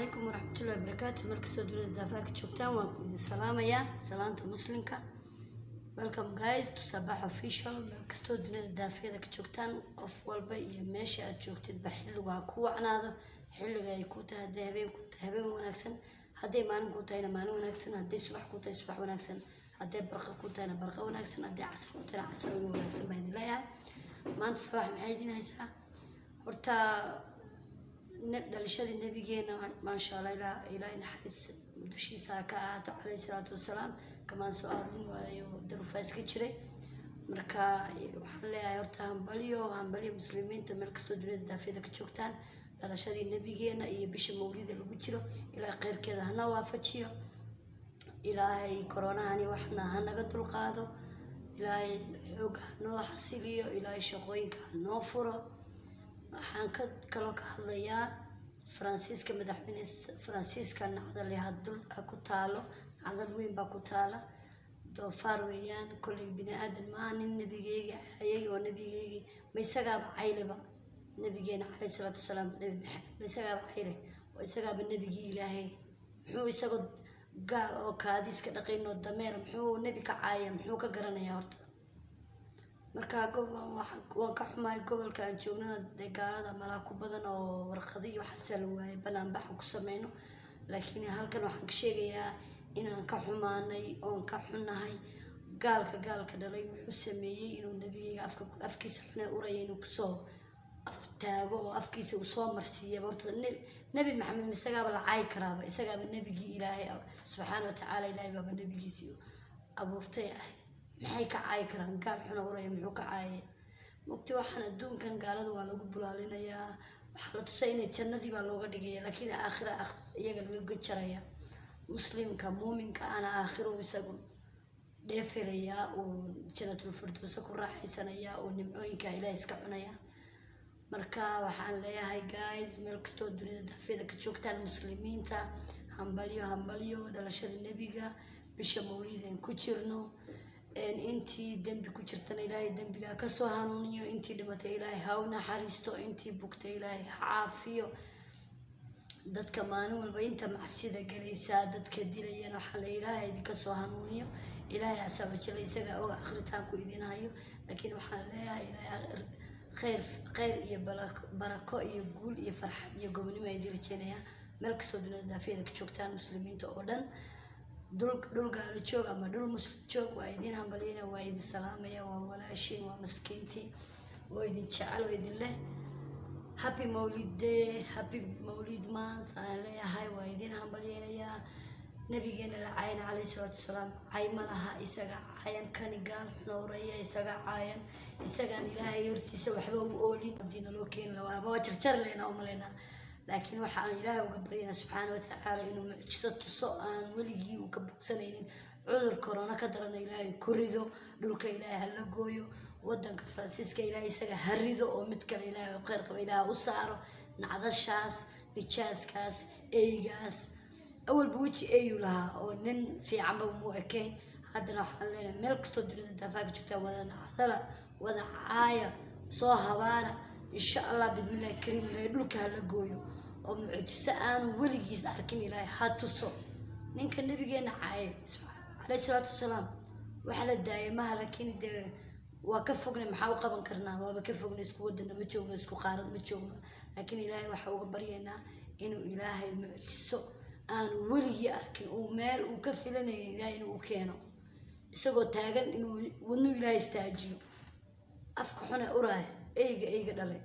عليكم ورحمة الله وبركاته. مركز دولة دافاك تشوكتان وإذن سلامة يا سلامة مسلمك. Welcome guys to Sabah official. مركز دولة دافاك تشوكتان أفضل بي ماشي أتشوكتد بحلوها كوعنا هذا حلوها يكوتها ذهبين كوتها هبين ونكسن هدي مانو كوتها إلى مانو ونكسن هدي صبح كوتها صبح ونكسن هدي برقة كوتها برقة ونكسن هدي عصر كوتها عصر ونكسن بين الله يا ما أنت صباح محيدين هيسا ورتا دلشاد النبي جينا ما شاء الله إلى نحس دوشي ساكا عليه الصلاة والسلام كمان سؤالين ويدرو فايس كتير مركا وحنا يرتا هنبليو مسلمين تملك سودري دافيدا كتشوكتان دلشاد النبي جينا يبيش مولد اللي بتشرو إلى غير كذا هنا وافتشيو إلى كورونا هني وحنا هنا قدر القاضو إلى حوق نو حسيليو إلى شقوين كانو فرو waxaan kaloo ka hadlayaa Faransiiska madaxweyne Faransiiska nacdal ee hadul ku taalo nacdal weyn baa ku taala doofaar weeyaan kulli bini aadan ma ahan nabigeyga ayay oo nabigeyga ma isagaaba caylaba nabigeena alayhi salaatu wasalaam nabi maxamed ma isagaaba caylay oo isagaaba nabigi ilaahay muxuu isagu gaar oo kaadiska dhaqayno dameer muxuu nabi ka caayay muxuu ka garanayaa horta marka waan ka xumaay gobolka aan joognana dagaalada malaha ku badan oo warqado iyo waxa la waayay banaan bax ku sameeyno laakiin halkan waxaan ka sheegayaa inaan ka xumaanay oo ka xunahay gaalka dhalay wuxuu sameeyay inuu nabiga afkiisa xunay urayay inuu ku soo aftaago oo afkiisa uu soo marsiiyay horta nabi maxamed isagaaba la caay karaaba isagaaba nabigi ilaahay subhanahu wa ta'ala ilaahay baba nabigiisa abuurtay maxay ka caay karaan gaal xuna uraya muxuu ka caayay mugti waxaan adduunkan gaalada waa lagu bulaalinayaa waxa la tusay in jannadii baa looga dhigay laakiin aakhira iyaga laga gajaraya muslimka muuminka ana aakhiro isagu dheefelaya oo jannatul firdaws ku raaxaysanaya oo nimcooyinka ilaahay iska cunaya marka waxaan leeyahay guys meel kasto dunida daafeeda ka joogtaan muslimiinta hambalyo dhalashada nabiga bisha mawliideen ku jirno intii dambi ku jirtana ilaahay dambiga ka soo hanuuniyo intii dhimatay ilaahay ha u naxariisto intii bugtay ilaahay caafiyo dadka maalin walba inta macsida galaysa dadka dilayana waxa la ilaahay idinka soo hanuuniyo ilaahay asaba jilay isaga oo akhritaan ku idin hayo laakiin waxaan leeyahay ilaahay khayr iyo barako iyo guul iyo farxad iyo gobonimo ay dirjeenaya meel kastoo dunida daafeeda ka joogtaan muslimiinta oo dhan dul gaalo joog ama dul muslim joog waa idin hambaliyana waa idin salaamaya waa walaashin waa maskiintii waa idin jecel waa idin leh happy mawlid day happy mawlid month aan leeyahay waa idin hambaliyana nabigeena la caayna alayhi salaatu wasalaam caay ma laha isaga caayan kani gaal xunowraya isaga caayan isagaan ilaahay hortiisa waxba u oolin diina loo keen waa jarjar leena oo malena laakiin waxa aan ilaahay uga baryana subhanahu wa ta'ala inuu mucjiso tuso aan waligii uu ka bogsanaynin cudur corona ka daran ilaahay ku rido dhulka ilaahay la gooyo wadanka Faransiiska ilaahay isaga harido oo mid kale ilaahay khayr qaba ilaahay u saaro nacdashaas nijaaskaas eegaas awal buuji eeyu lahaa oo nin fiican ba muu ekeen haddana waxaan leenahay meel kastoo dunida daafaga joogta wada caaya soo habaara insha Allah bidmillah kariim ilaahay dhulka la gooyo oo mucjiso aan waligiis arkin ilaahay ha tuso ninka nabigeena caayay alayhi salaatu wasalaam waxa la daayay ma laakiin waa ka fognay maxaa u qaban karnaa waaba ka fognay isku wadana ma joogno isku qaarad ma joogno laakiin ilaahay waxa uga baryeynaa inuu ilaahay mucjiso aan waligi arkin oo meel uu ka filanay ilaahay inuu keeno isagoo taagan inuu wadnu ilaahay istaajiyo afka xuna uraay eyga dhalay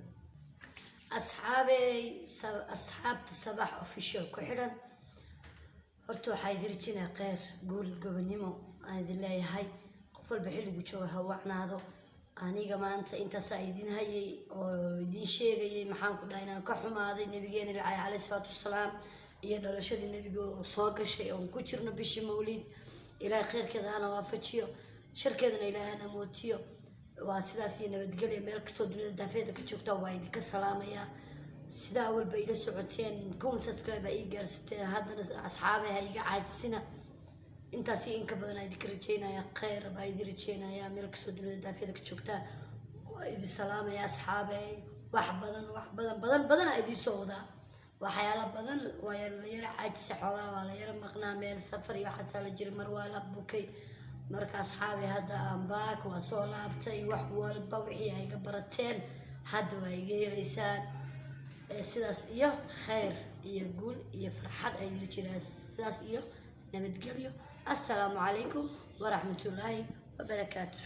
asxaabta sabax official ku xidhan horta waxay dirjinaa khayr guul gobonimo aan idin leeyahay qof walba xilligu jooga ha wacnaado aniga maanta intaas ay idin hayay oo idin sheegayay maxaan ku dhahay inaan ka xumaaday nabigeena alayhi salaatu wasalaam iyo dhalashadii nabiga oo soo gashay oo ku jirno bishii mawlid ilaahay khayrkeeda hana waafajiyo sharkeedana ilaahay hana mootiyo waa sidaas iyo nabadgelyo meel kastoo dunida daafeeda ka joogta waa idinka salaamaya sidaa walba ila socoteen subscribe ay gaarsiteen haddana asxaabaha iga caajisina intaas in ka badan ay idinka rajeynaya khayr baa idin rajeynaya meel kastoo dunida daafeeda ka joogta waa idin salaamaya asxaabaha wax badan ay idin soo wadaa waxyaalo badan waa la yara caajisa xoogaa waa la yara maqnaa meel safar iyo waxaasaa la jiray mar waa la bukay marka asxaabi hadda aan baak waa soo laabtay wax walba wixii ay ka barateen hadda waa iga helaysaan sidaas iyo khayr iyo guul iyo farxad ay jiraan sidaas iyo nabadgelyo assalaamu calaykum waraxmatullaahi wabarakaatu